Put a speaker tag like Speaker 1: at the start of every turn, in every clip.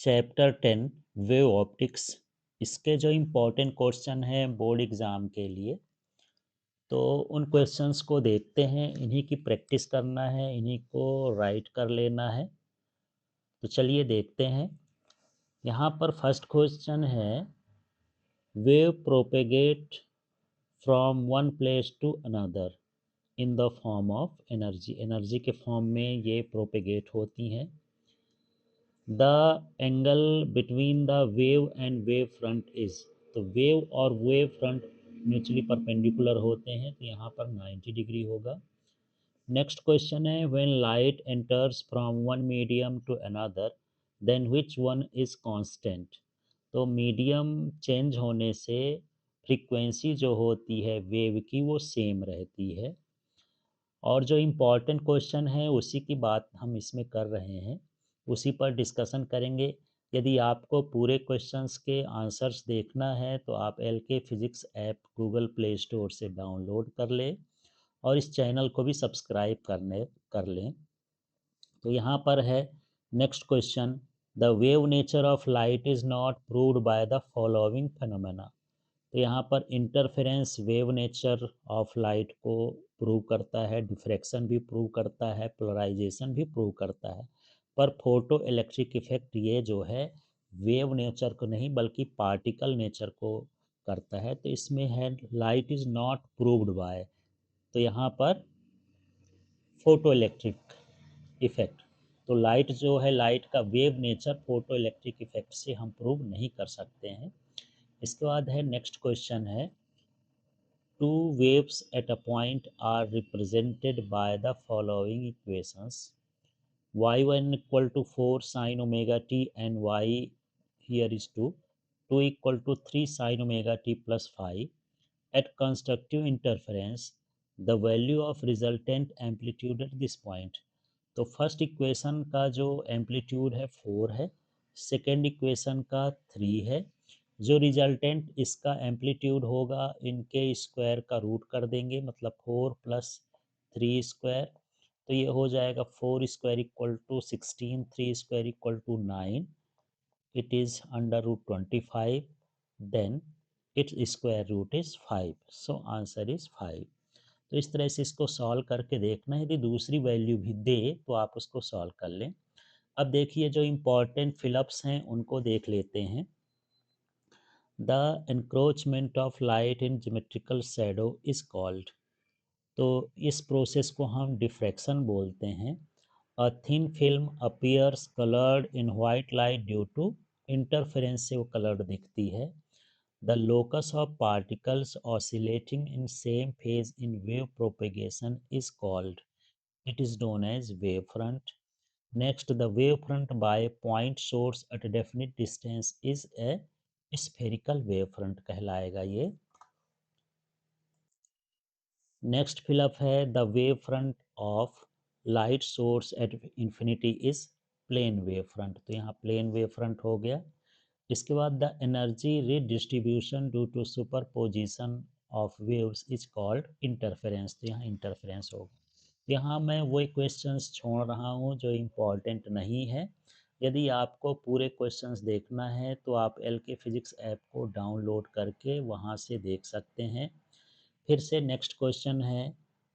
Speaker 1: Chapter 10 wave optics. इसके जो important question हैं बोर्ड एग्ज़ाम के लिए, तो उन क्वेश्चंस को देखते हैं। इन्हीं की प्रैक्टिस करना है, इन्हीं को राइट कर लेना है। तो चलिए देखते हैं। यहाँ पर फर्स्ट क्वेश्चन है, wave propagate from one place to another in the form of energy. Energy के फॉर्म में ये प्रोपेगेट होती हैं। The angle between the wave and wave front is, तो वेव और वेव फ्रंट म्यूचुअली परपेंडिकुलर होते हैं, तो यहाँ पर 90 डिग्री होगा। नेक्स्ट क्वेश्चन है, when light enters from one medium to another then which one is constant. तो मीडियम चेंज होने से फ्रीक्वेंसी जो होती है वेव की वो सेम रहती है। और जो इम्पोर्टेंट क्वेश्चन है उसी की बात हम इसमें कर रहे हैं, उसी पर डिस्कशन करेंगे। यदि आपको पूरे क्वेश्चंस के आंसर्स देखना है तो आप एल के physics app Google play store से डाउनलोड कर लें और इस चैनल को भी सब्सक्राइब कर लें। तो यहाँ पर है next question, the wave nature of light is not proved by the following phenomena. तो यहाँ पर interference wave nature of light को प्रूव करता है, डिफ्रैक्शन भी प्रूव करता है, पोलराइजेशन भी प्रूव करता है, पर फोटो इलेक्ट्रिक इफेक्ट ये जो है वेव नेचर को नहीं बल्कि पार्टिकल नेचर को करता है। तो इसमें है light is not proved bye, तो यहाँ पर फोटो इलेक्ट्रिक इफेक्ट। तो लाइट जो है, लाइट का wave nature photo electric effect से हम प्रूव नहीं कर सकते हैं। इसके बाद है नेक्स्ट क्वेश्चन है, two waves at a point are represented by the following equations. Y1 equal to 4 sin omega t and y here is 2. 2 equal to 3 sin omega t plus 5. At constructive interference, the value of resultant amplitude at this point. तो first equation का जो amplitude है 4 है, second equation का 3 है। जो resultant इसका amplitude होगा इनके स्क्वायर का रूट कर देंगे, मतलब 4 प्लस 3 स्क्वायर, तो ये हो जाएगा 4 square equal to 16, 3 square equal to 9, it is under root 25, then it's square root is 5, so answer is 5। तो इस तरह से इसको सॉल्व करके देखना है, यदि दूसरी वैल्यू भी दे तो आप उसको सॉल्व कर लें। अब देखिए जो इम्पोर्टेंट फिलअप्स हैं उनको देख लेते हैं। The encroachment of light in geometrical shadow is called, तो इस प्रोसेस को हम डिफ्रैक्शन बोलते हैं। A thin film appears coloured in white light due to interference से वो कलर्ड दिखती है। The locus of particles oscillating in same phase in wave propagation is called, it is known as wavefront. Next, the wavefront by a point source at a definite distance is a spherical wavefront कहलाएगा ये। Next fill up है, the wave front of light source at infinity is plane wave front, तो यहाँ plane wave front हो गया। इसके बाद the energy redistribution due to superposition of waves is called interference, तो यहाँ इंटरफेरेंस होगा। यहाँ मैं वही क्वेश्चंस छोड़ रहा हूँ जो इम्पोर्टेंट नहीं है। यदि आपको पूरे क्वेश्चंस देखना है तो आप एल के फिज़िक्स ऐप को डाउनलोड करके वहाँ से देख सकते हैं। फिर से नेक्स्ट क्वेश्चन है,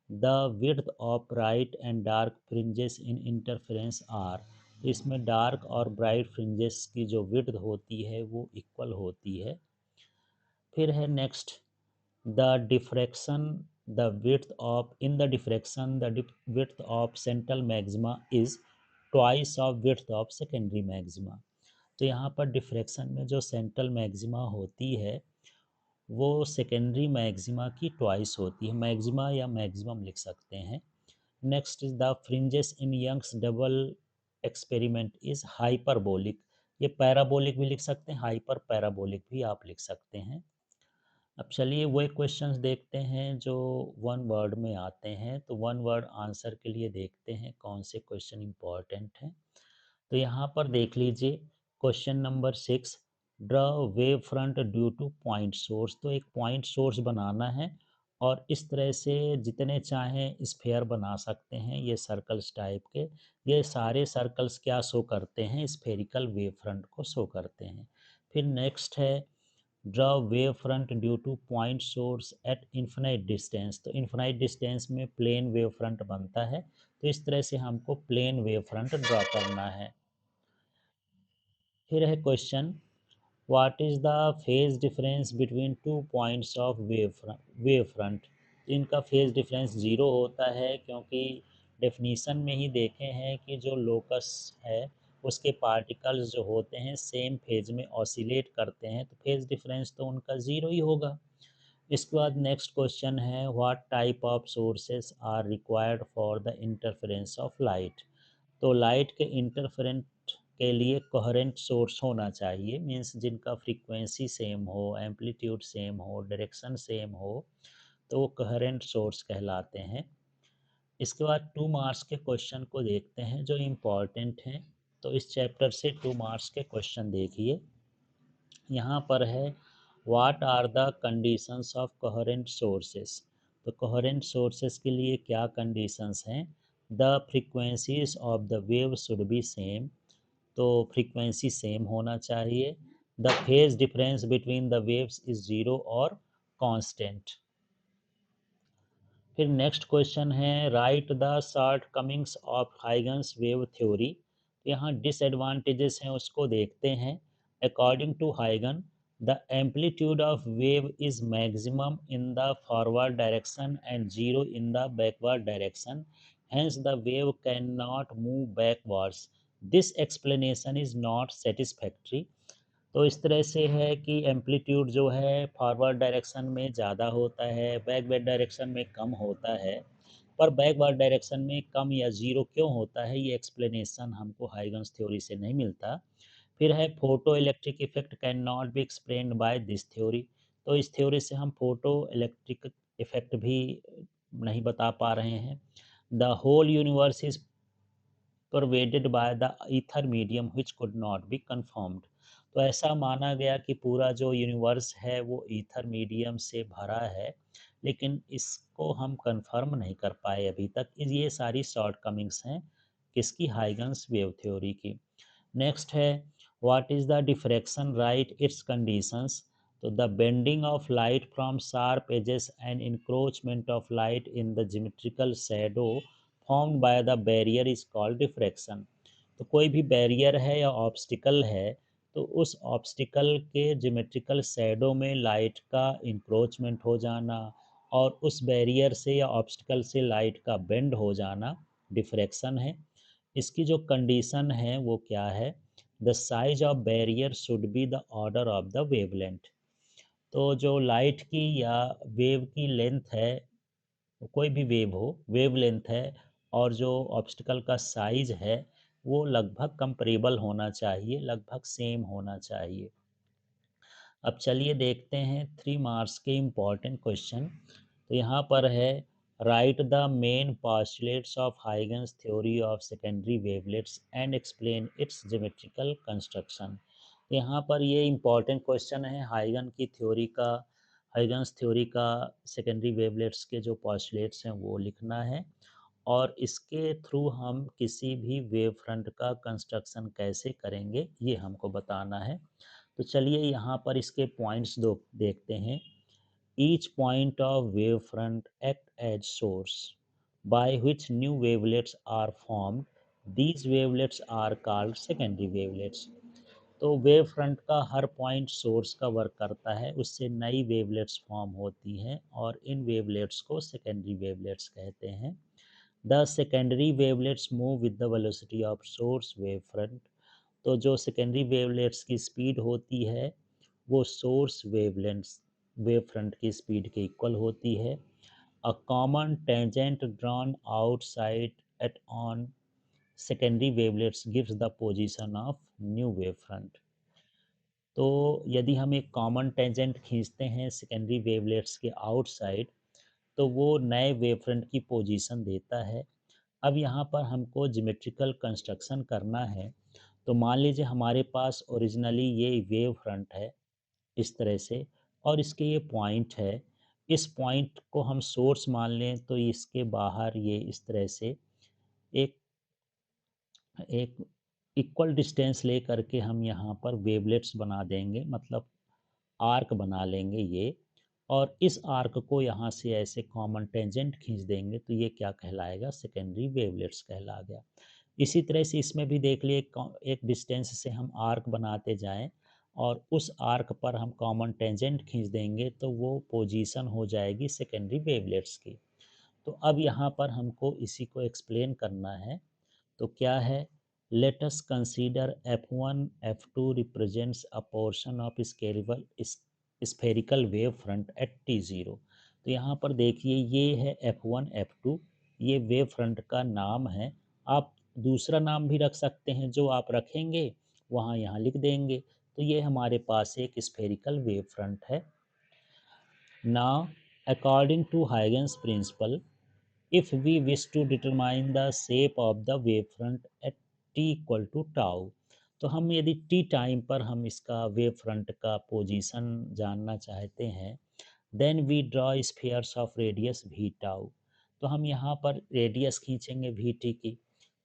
Speaker 1: the width of bright and dark fringes in interference are, इसमें डार्क और ब्राइट फ्रिंजेस की जो विड्थ होती है वो इक्वल होती है। फिर है next, the diffraction the width of in the diffraction the width of central maxima is twice of width of secondary maxima. तो यहाँ पर डिफ्रैक्शन में जो सेंट्रल मैक्सिमा होती है वो सेकेंडरी मैक्सिमा की ट्वाइस होती है, मैक्सिमा या मैक्सिमम लिख सकते हैं। Next is the fringes in Young's double experiment is hyperbolic, ये पैराबोलिक भी लिख सकते हैं, हाइपर पैराबोलिक भी आप लिख सकते हैं। अब चलिए वो क्वेश्चंस देखते हैं जो वन वर्ड में आते हैं, तो वन वर्ड आंसर के लिए देखते हैं कौन से क्वेश्चन इंपॉर्टेंट हैं। तो यहाँ पर देख लीजिए question number 6, draw wave front due to point source, तो एक पॉइंट सोर्स बनाना है और इस तरह से जितने चाहें स्फेयर बना सकते हैं ये सर्कल्स टाइप के। ये सारे सर्कल्स क्या शो करते हैं, स्फेरिकल वेव फ्रंट को शो करते हैं। फिर नेक्स्ट है draw wave front due to point source at infinite distance. तो इन्फिनाइट डिस्टेंस में प्लेन वेव फ्रंट बनता है, तो इस तरह से हमको प्लेन वेव फ्रंट ड्रॉ करना है। फिर है question, what is the phase difference between two points of wave front. इनका फेज डिफरेंस ज़ीरो होता है, क्योंकि डेफिनीशन में ही देखे हैं कि जो लोकस है उसके पार्टिकल्स जो होते हैं सेम फेज में ऑसिलेट करते हैं, तो फेज डिफरेंस तो उनका ज़ीरो ही होगा। इसके बाद नेक्स्ट क्वेश्चन है, what type of sources are required for the interference of light. तो लाइट के इंटरफेरेंट के लिए कोहेरेंट सोर्स होना चाहिए, मीन्स जिनका फ्रीक्वेंसी सेम हो, एम्पलीट्यूड सेम हो, डायरेक्शन सेम हो, तो वो कोहेरेंट सोर्स कहलाते हैं। इसके बाद 2 मार्क्स के क्वेश्चन को देखते हैं जो इम्पॉर्टेंट हैं। तो इस चैप्टर से 2 मार्क्स के क्वेश्चन देखिए। यहाँ पर है, what are the conditions of coherent sources. तो कोहेरेंट सोर्सेस के लिए क्या कंडीशंस हैं? The frequencies of the wave should be same. तो फ्रीक्वेंसी सेम होना चाहिए। The phase difference between the waves is zero और कांस्टेंट। फिर नेक्स्ट क्वेश्चन है, right the shortcomings of Huygens wave theory. यहाँ डिसएडवांटेजेस हैं उसको देखते हैं। अकॉर्डिंग टू हाइगन, the amplitude of wave is maximum in the forward direction and zero in the backward direction, hence the wave cannot move backwards. This explanation is not satisfactory. तो इस तरह से है कि एम्पलीट्यूड जो है फॉरवर्ड डायरेक्शन में ज़्यादा होता है, बैकवर्ड डायरेक्शन में कम होता है। पर बैकवर्ड डायरेक्शन में कम या ज़ीरो क्यों होता है, ये एक्सप्लेनेशन हमको हाइगन्स थ्योरी से नहीं मिलता। फिर है, photo electric effect can not be explained by this theory. तो इस थ्योरी से हम फोटो इलेक्ट्रिक इफेक्ट भी नहीं बता पा रहे हैं। The whole universe is pervaded by the ether medium which could not be confirmed। तो ऐसा माना गया कि पूरा जो यूनिवर्स है वो ईथर मीडियम से भरा है, लेकिन इसको हम कंफर्म नहीं कर पाए अभी तक। ये सारी शॉर्ट कमिंग्स हैं किसकी, हाइगन्स वेव थ्योरी की। नेक्स्ट है, what is the diffraction right its conditions. तो the bending of light from sharp edges and encroachment of light in the geometrical shadow formed by the barrier is called diffraction. तो कोई भी barrier है या obstacle है, तो उस obstacle के जियोमेट्रिकल शैडो में लाइट का इंक्रोचमेंट हो जाना और उस बैरियर से या ऑब्स्टिकल से लाइट का बेंड हो जाना डिफ्रैक्शन है। इसकी जो कंडीशन है वो क्या है, the size of barrier should be the order of the wavelength. तो जो लाइट की या वेव की लेंथ है, कोई भी वेव हो, वेव लेंथ है, और जो ऑब्स्टिकल का साइज है वो लगभग कंपेरेबल होना चाहिए, लगभग सेम होना चाहिए। अब चलिए देखते हैं 3 मार्क्स के इम्पॉर्टेंट क्वेश्चन। तो यहाँ पर है, right the main postulates of Huygens theory of secondary wavelets and explain it's geometrical construction. यहाँ पर ये इम्पॉर्टेंट क्वेश्चन है हाइगन की थ्योरी का, हाइगन्स थ्योरी का सेकेंडरी वेवलेट्स के जो postulates हैं वो लिखना है, और इसके थ्रू हम किसी भी वेव फ्रंट का कंस्ट्रक्शन कैसे करेंगे ये हमको बताना है। तो चलिए यहाँ पर इसके पॉइंट्स दो देखते हैं। Each point of wave front act as source by which new wavelets are formed, these wavelets are called secondary wavelets. तो वेव फ्रंट का हर पॉइंट सोर्स का वर्क करता है, उससे नई वेवलेट्स फॉर्म होती हैं और इन वेवलेट्स को सेकेंडरी वेवलेट्स कहते हैं। The secondary wavelets move with the velocity of source wave front. तो जो सेकेंडरी वेवलेट्स की स्पीड होती है वो सोर्स वेवलेंथ्स वेव फ्रंट की स्पीड के इक्वल होती है। A common tangent drawn outside eight on secondary wavelets gives the position of new wave front। तो यदि हम एक कॉमन टेंजेंट खींचते हैं सेकेंडरी वेवलेट्स के आउटसाइड, तो वो नए वेव फ्रंट की पोजीशन देता है। अब यहाँ पर हमको ज्योमेट्रिकल कंस्ट्रक्शन करना है। तो मान लीजिए हमारे पास ओरिजिनली ये वेव फ्रंट है इस तरह से, और इसके ये पॉइंट है। इस पॉइंट को हम सोर्स मान लें तो इसके बाहर ये इस तरह से एक एक इक्वल डिस्टेंस ले करके हम यहाँ पर वेवलेट्स बना देंगे, मतलब आर्क बना लेंगे ये। और इस आर्क को यहाँ से ऐसे कॉमन टेंजेंट खींच देंगे तो ये क्या कहलाएगा, सेकेंडरी वेवलेट्स कहला गया। इसी तरह से इसमें भी देख लिए, एक डिस्टेंस से हम आर्क बनाते जाएं और उस आर्क पर हम कॉमन टेंजेंट खींच देंगे तो वो पोजीशन हो जाएगी सेकेंडरी वेवलेट्स की। तो अब यहाँ पर हमको इसी को एक्सप्लेन करना है। तो क्या है, let us consider F1 F2 represents a portion of spherical wave front at T0। तो यहाँ पर देखिए ये है F1 F2, ये वेव फ्रंट का नाम है। आप दूसरा नाम भी रख सकते हैं, जो आप रखेंगे वहाँ यहाँ लिख देंगे। तो ये हमारे पास एक स्फेरिकल वेव फ्रंट है। Now according to Huygens principle, if we wish to determine the shape of the wavefront at t equal to tau, तो हम यदि t टाइम पर हम इसका वेव फ्रंट का पोजीशन जानना चाहते हैं, then we draw spheres of radius v tau. तो हम यहाँ पर रेडियस खींचेंगे v t की।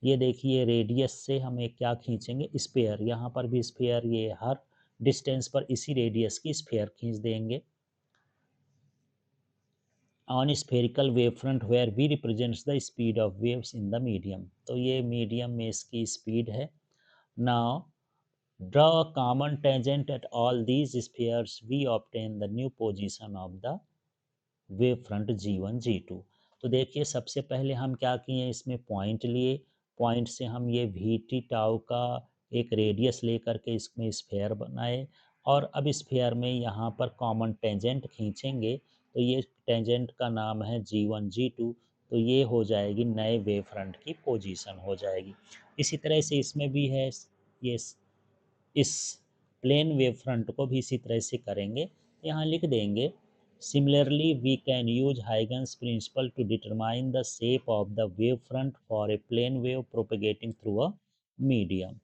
Speaker 1: ये देखिए रेडियस से हम एक क्या खींचेंगे, स्फीयर। यहाँ पर भी स्फीयर, ये हर डिस्टेंस पर इसी रेडियस की स्फीयर खींच देंगे on spherical wavefront where v represents the speed of waves in the medium। तो ये मीडियम में इसकी स्पीड है। now draw a common tangent at all these spheres, we obtain the new position of the wave front G1 G2। तो देखिए सबसे पहले हम क्या किए, इसमें पॉइंट लिए। पॉइंट से हम ये वी टी टाउ का एक रेडियस लेकर के इसमें स्फेयर बनाए। और अब स्फेयर में यहाँ पर कॉमन टेंजेंट खींचेंगे तो ये टेंजेंट का नाम है G1 G2। तो ये हो जाएगी नए वेव फ्रंट की पोजीशन हो जाएगी। इसी तरह से इसमें भी है, ये इस प्लेन वेव फ्रंट को भी इसी तरह से करेंगे, यहाँ लिख देंगे। Similarly we can use Huygens principle to determine the shape of the wave front for a plane wave propagating through a medium.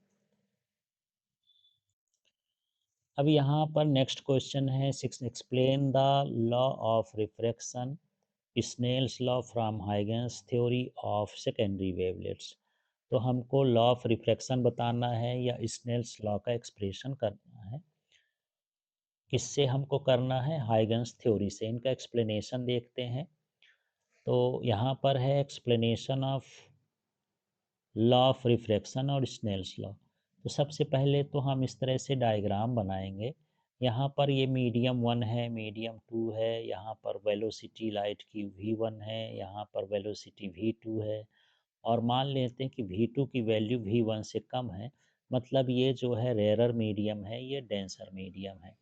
Speaker 1: अब यहाँ पर नेक्स्ट क्वेश्चन है 6, explain the law of refraction, Snell's law from Huygens theory of secondary wavelets. तो हमको law of refraction बताना है या Snell's law का एक्सप्रेशन करना है। किससे हमको करना है, हाइगन्स थ्योरी से। इनका एक्सप्लेनेशन देखते हैं। तो यहाँ पर है explanation of law of refraction और स्नेल्स लॉ। तो सबसे पहले तो हम इस तरह से डायग्राम बनाएंगे। यहाँ पर ये मीडियम 1 है, मीडियम 2 है, यहाँ पर वेलोसिटी लाइट की v1 है, यहाँ पर वेलोसिटी v2 है। और मान लेते हैं कि v2 की वैल्यू v1 से कम है, मतलब ये जो है रेयरर मीडियम है, ये डेंसर मीडियम है।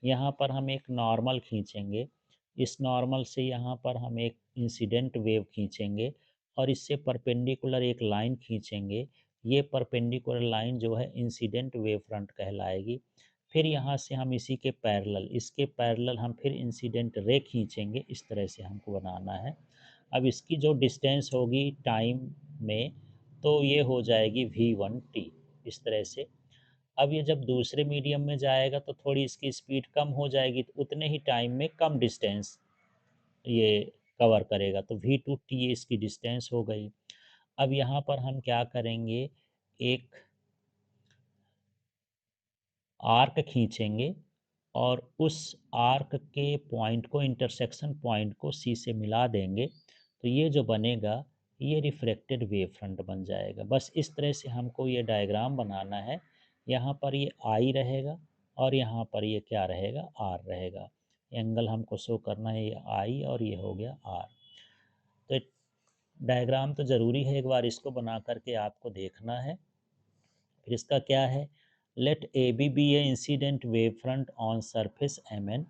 Speaker 1: यहाँ पर हम एक नॉर्मल खींचेंगे। इस नॉर्मल से यहाँ पर हम एक इंसिडेंट वेव खींचेंगे और इससे परपेंडिकुलर एक लाइन खींचेंगे। ये परपेंडिकुलर लाइन जो है इंसिडेंट वेव फ्रंट कहलाएगी। फिर यहाँ से हम इसी के पैरेलल, इसके पैरेलल हम फिर इंसिडेंट रे खींचेंगे। इस तरह से हमको बनाना है। अब इसकी जो डिस्टेंस होगी टाइम में, तो ये हो जाएगी v1t, इस तरह से। अब ये जब दूसरे मीडियम में जाएगा तो थोड़ी इसकी स्पीड कम हो जाएगी, तो उतने ही टाइम में कम डिस्टेंस ये कवर करेगा। तो v2t इसकी डिस्टेंस हो गई। अब यहाँ पर हम क्या करेंगे, एक आर्क खींचेंगे और उस आर्क के पॉइंट को, इंटरसेक्शन पॉइंट को सी से मिला देंगे। तो ये जो बनेगा, ये रिफ्लेक्टेड वेव फ्रंट बन जाएगा। बस इस तरह से हमको ये डायग्राम बनाना है। यहाँ पर ये आई रहेगा और यहाँ पर ये क्या रहेगा, आर रहेगा। एंगल हमको शो करना है, ये आई और ये हो गया आर। तो डायग्राम तो ज़रूरी है, एक बार इसको बना करके आपको देखना है। फिर इसका क्या है, let A B a incident wave front on surface M N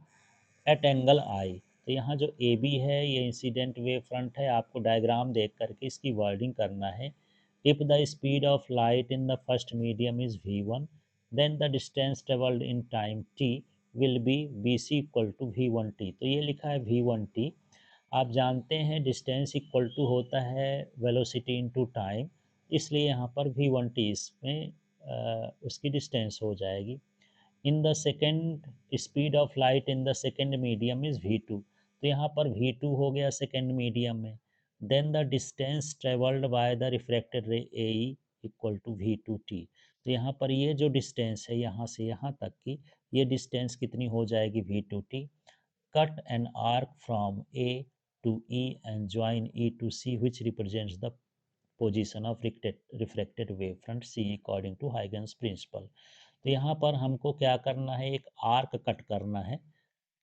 Speaker 1: at angle I. तो यहाँ जो ए बी है ये इंसिडेंट वेव फ्रंट है। आपको डायग्राम देख करके इसकी वर्डिंग करना है। If the speed of light in the first medium is v1, then the distance travelled in time t will be bc equal to v1t। तो ये लिखा है v1t। आप जानते हैं डिस्टेंस इक्वल टू होता है वेलोसिटी इनटू टाइम, इसलिए यहाँ पर v1t इसमें उसकी डिस्टेंस हो जाएगी। In the second, speed of light in the second medium is v2। तो यहाँ पर V2 हो गया सेकेंड मीडियम में। Then the distance travelled by the refracted ray AE equal to V2T। तो यहाँ पर ये जो डिस्टेंस है यहाँ से यहाँ तक की, ये डिस्टेंस कितनी हो जाएगी V2T। Cut an arc from A to E and join E to C which represents the position of refracted wave front C according to Huygens principle। तो यहाँ पर हमको क्या करना है, एक आर्क कट करना है।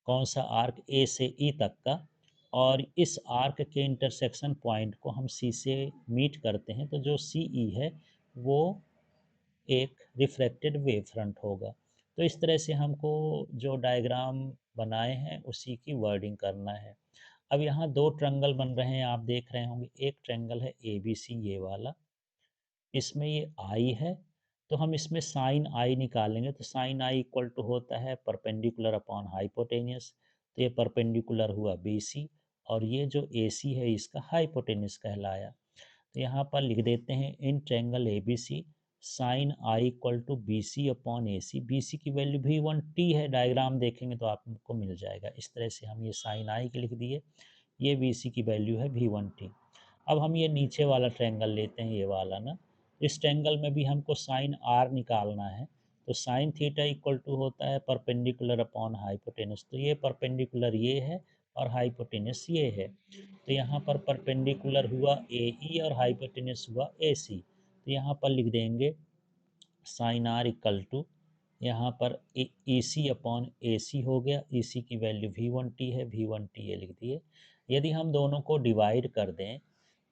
Speaker 1: कौन सा आर्क? ए से ई तक का। और इस आर्क के इंटरसेक्शन पॉइंट को हम सी से मीट करते हैं, तो जो सी ई है वो एक रिफ्रैक्टेड वेव फ्रंट होगा। तो इस तरह से हमको जो डायग्राम बनाए हैं उसी की वर्डिंग करना है। अब यहाँ दो ट्रायंगल बन रहे हैं, आप देख रहे होंगे। एक ट्रायंगल है ए बी सी, ये वाला, इसमें ये आई है, तो हम इसमें साइन आई निकालेंगे। तो साइन आई इक्वल टू होता है परपेंडिकुलर अपॉन हाइपोटेनियस। तो ये परपेंडिकुलर हुआ बी सी, और ये जो ए सी है इसका हाइपोटेनियस कहलाया। तो यहाँ पर लिख देते हैं in triangle A B C sine i equal to B C upon A C. B C की वैल्यू V1T है, डायग्राम देखेंगे तो आपको मिल जाएगा। इस तरह से हम ये साइन आई के लिख दिए, ये बी सी की वैल्यू है V1T। अब हम ये नीचे वाला ट्रायंगल लेते हैं, ये वाला ना। इस ट्रायंगल में भी हमको साइन आर निकालना है। तो साइन थीटा इक्वल टू होता है परपेंडिकुलर अपॉन हाइपोटेनस। तो ये परपेंडिकुलर ये है और हाइपोटेनस ये है। तो यहाँ पर परपेंडिकुलर हुआ ए ई और हाइपोटेनस हुआ ए सी। तो यहाँ पर लिख देंगे साइन आर इक्वल टू, यहाँ पर ए सी अपॉन ए सी हो गया। ए सी की वैल्यू V1T है, V1T ये लिख दिए। यदि हम दोनों को डिवाइड कर दें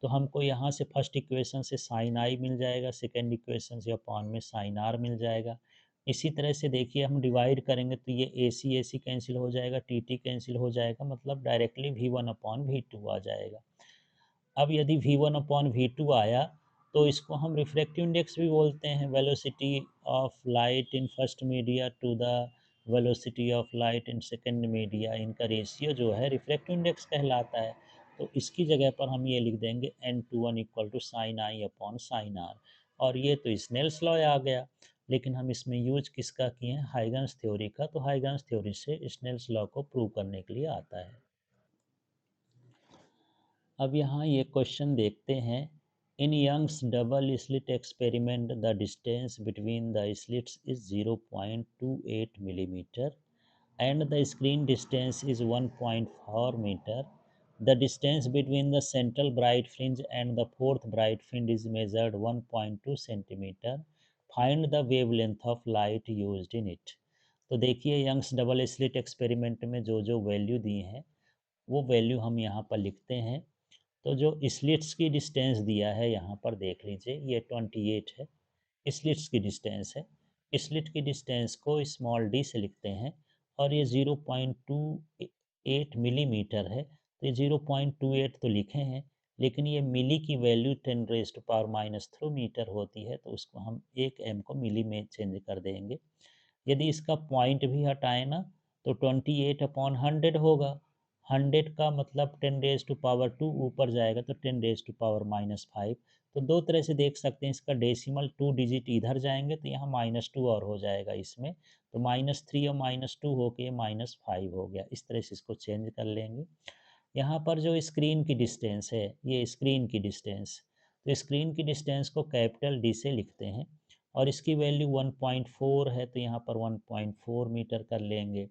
Speaker 1: तो हमको यहाँ से फर्स्ट इक्वेशन से साइन आई मिल जाएगा, सेकेंड इक्वेशन से अपॉन में साइन आर मिल जाएगा। इसी तरह से देखिए हम डिवाइड करेंगे तो ये ए सी कैंसिल हो जाएगा, टी टी कैंसिल हो जाएगा, मतलब डायरेक्टली V1 अपॉन V2 आ जाएगा। अब यदि V1 अपॉन V2 आया तो इसको हम रिफ्रैक्टिव इंडेक्स भी बोलते हैं। Velocity of light in first media to the velocity of light in second media, इनका रेशियो जो है रिफ्रैक्टिव इंडेक्स कहलाता है। तो इसकी जगह पर हम ये लिख देंगे N21 equal to sine i upon sine r. और ये तो स्नेल्स लॉ आ गया, लेकिन हम इसमें यूज किसका किए हैं? हाइगन्स थ्योरी का। तो हाइगन्स थ्योरी से स्नेल्स लॉ को प्रूव करने के लिए आता है। अब यहाँ ये क्वेश्चन देखते हैं। In Young's double slit experiment the distance between the slits is 0.28 millimeter and the screen distance is 1.4 meter. The distance between the central bright fringe and the fourth bright fringe is measured 1.2 centimeter. Find the wavelength of light used in it. तो देखिए Young's double slit experiment में जो जो value दी हैं वो value हम यहाँ पर लिखते हैं। तो जो स्लिट्स की डिस्टेंस दिया है यहाँ पर देख लीजिए, ये 28 है, स्लिट्स की डिस्टेंस है। स्लिट की डिस्टेंस को स्मॉल डी से लिखते हैं, और ये 0.28 मिलीमीटर है। तो ये 0.28 तो लिखे हैं, लेकिन ये मिली की वैल्यू 10⁻³ मीटर होती है, तो उसको हम 1 m को मिली में चेंज कर देंगे। यदि इसका पॉइंट भी हटाए ना तो 28/100 होगा। 100 का मतलब 10⁻², ऊपर जाएगा तो 10⁻⁻5। तो दो तरह से देख सकते हैं, इसका डेसिमल 2 डिजिट इधर जाएंगे तो यहाँ -2 और हो जाएगा इसमें। तो -3 और -2 होके -5 हो गया। इस तरह से इसको चेंज कर लेंगे। यहाँ पर जो स्क्रीन की डिस्टेंस है, ये स्क्रीन की डिस्टेंस, तो स्क्रीन की डिस्टेंस को कैपिटल डी से लिखते हैं, और इसकी वैल्यू 1.4 है, तो यहाँ पर 1.4 मीटर कर लेंगे।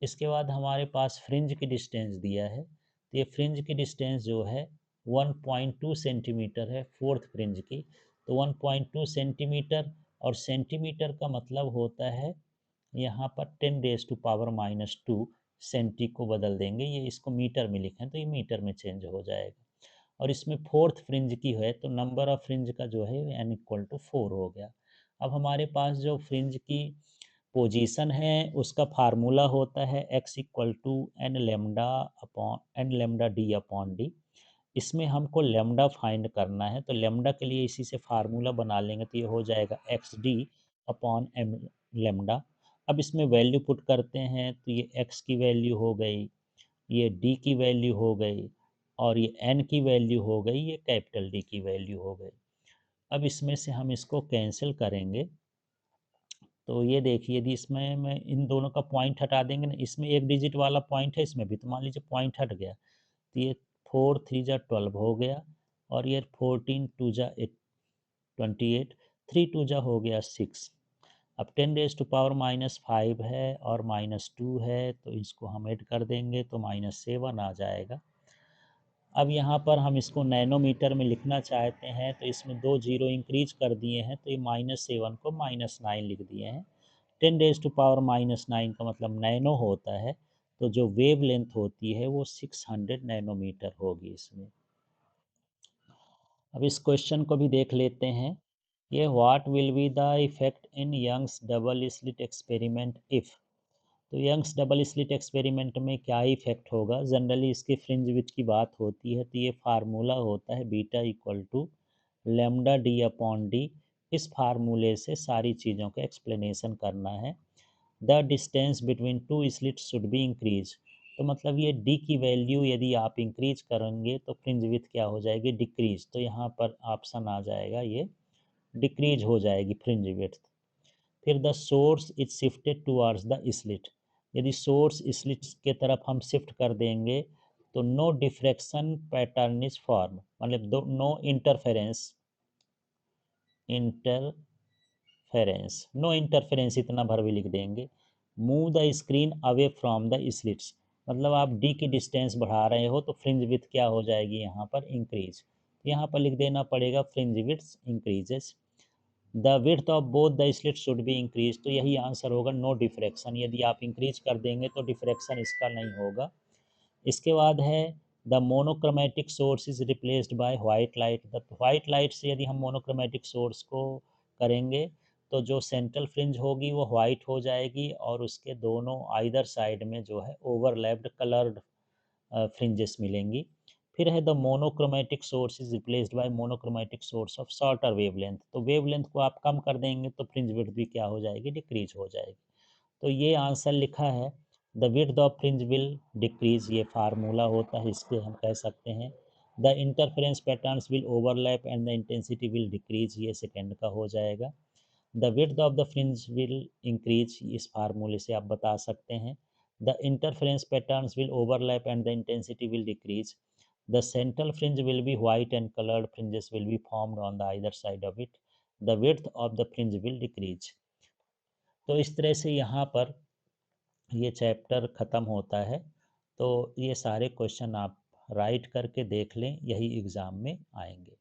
Speaker 1: इसके बाद हमारे पास फ्रिंज की डिस्टेंस दिया है, तो ये फ्रिंज की डिस्टेंस जो है 1.2 सेंटीमीटर है, फोर्थ फ्रिंज की। तो 1.2 सेंटीमीटर, और सेंटीमीटर का मतलब होता है यहाँ पर 10⁻⁻2। सेंटी को बदल देंगे, ये इसको मीटर में लिखें तो ये मीटर में चेंज हो जाएगा। और इसमें फोर्थ फ्रिंज की है तो नंबर ऑफ फ्रिंज का जो है n=4 हो गया। अब हमारे पास जो फ्रिंज की पोजीशन है उसका फार्मूला होता है x=n λ/n λ/d/d। इसमें हमको लेमडा फाइंड करना है, तो लेमडा के लिए इसी से फार्मूला बना लेंगे, तो ये हो जाएगा xd/m अब इसमें वैल्यू पुट करते हैं तो ये x की वैल्यू हो गई, ये d की वैल्यू हो गई, और ये n की वैल्यू हो गई, ये कैपिटल D की वैल्यू हो गई। अब इसमें से हम इसको कैंसिल करेंगे तो ये देखिए, यदि इसमें मैं इन दोनों का पॉइंट हटा देंगे ना, इसमें एक डिजिट वाला पॉइंट है, इसमें भी, तो मान लीजिए पॉइंट हट गया, तो ये 4 3 जा 12 हो गया, और ये 14 2 जा 28, 3 2 जा हो गया 6। अब 10⁻⁻5 है और -2 है, तो इसको हम ऐड कर देंगे तो -7 आ जाएगा। अब यहाँ पर हम इसको नैनोमीटर में लिखना चाहते हैं, तो इसमें 2 जीरो इंक्रीज कर दिए हैं, तो ये -7 को -9 लिख दिए हैं। 10⁻⁻9 का मतलब नैनो होता है, तो जो वेव लेंथ होती है वो 600 नैनोमीटर होगी इसमें। अब इस क्वेश्चन को भी देख लेते हैं। ये what will be the effect in Young's double slit experiment if. तो यंग्स डबल स्लिट एक्सपेरिमेंट में क्या इफेक्ट होगा? जनरली इसके फ्रिंज विड्थ की बात होती है, तो ये फार्मूला होता है beta equal to lambda d upon d. इस फार्मूले से सारी चीज़ों का एक्सप्लेनेशन करना है। The distance between two slits should be increase. तो मतलब ये डी की वैल्यू यदि आप इंक्रीज करेंगे तो फ्रिंज विड्थ क्या हो जाएगी? डिक्रीज। तो यहाँ पर ऑप्शन आ जाएगा, ये डिक्रीज हो जाएगी फ्रिंज विड्थ। फिर the source is shifted towards the slit. यदि सोर्स स्लिट के तरफ हम शिफ्ट कर देंगे तो no diffraction pattern is form, मतलब नो इंटरफेरेंस, नो इंटरफेरेंस इतना भर भी लिख देंगे। Move the screen away from the slits, मतलब आप डी की डिस्टेंस बढ़ा रहे हो तो फ्रिंज विड्थ क्या हो जाएगी यहाँ पर? इंक्रीज। यहाँ पर लिख देना पड़ेगा fringe width increases. The width of both the slit should be increase, तो यही आंसर होगा, नो डिफ्रैक्शन। यदि आप इंक्रीज कर देंगे तो डिफ्रैक्शन इसका नहीं होगा। इसके बाद है the monochromatic source is replaced by white light. The white light से यदि हम मोनोक्रोमेटिक सोर्स को करेंगे तो जो सेंट्रल फ्रिंज होगी वो वाइट हो जाएगी, और उसके दोनों आइदर साइड में जो है ओवरलैप्ड कलर्ड फ्रिंजेस मिलेंगी। फिर है the monochromatic source is replaced by monochromatic source of shorter wavelength. तो वेवलेंथ को आप कम कर देंगे तो फ्रिंज विड्थ भी क्या हो जाएगी? डिक्रीज हो जाएगी। तो ये आंसर लिखा है, the width of fringe will decrease, ये फार्मूला होता है, इसके हम कह सकते हैं। The interference patterns will overlap and the intensity will decrease, ये सेकेंड का हो जाएगा। The width of the fringe will increase, इस फार्मूले से आप बता सकते हैं। The interference patterns will overlap and the intensity will decrease. The central fringe will be white and colored fringes will be formed on the either side of it. The width of the fringe will decrease. तो इस तरह से यहाँ पर ये chapter ख़त्म होता है। तो ये सारे क्वेश्चन आप राइट करके देख लें, यही एग्ज़ाम में आएंगे।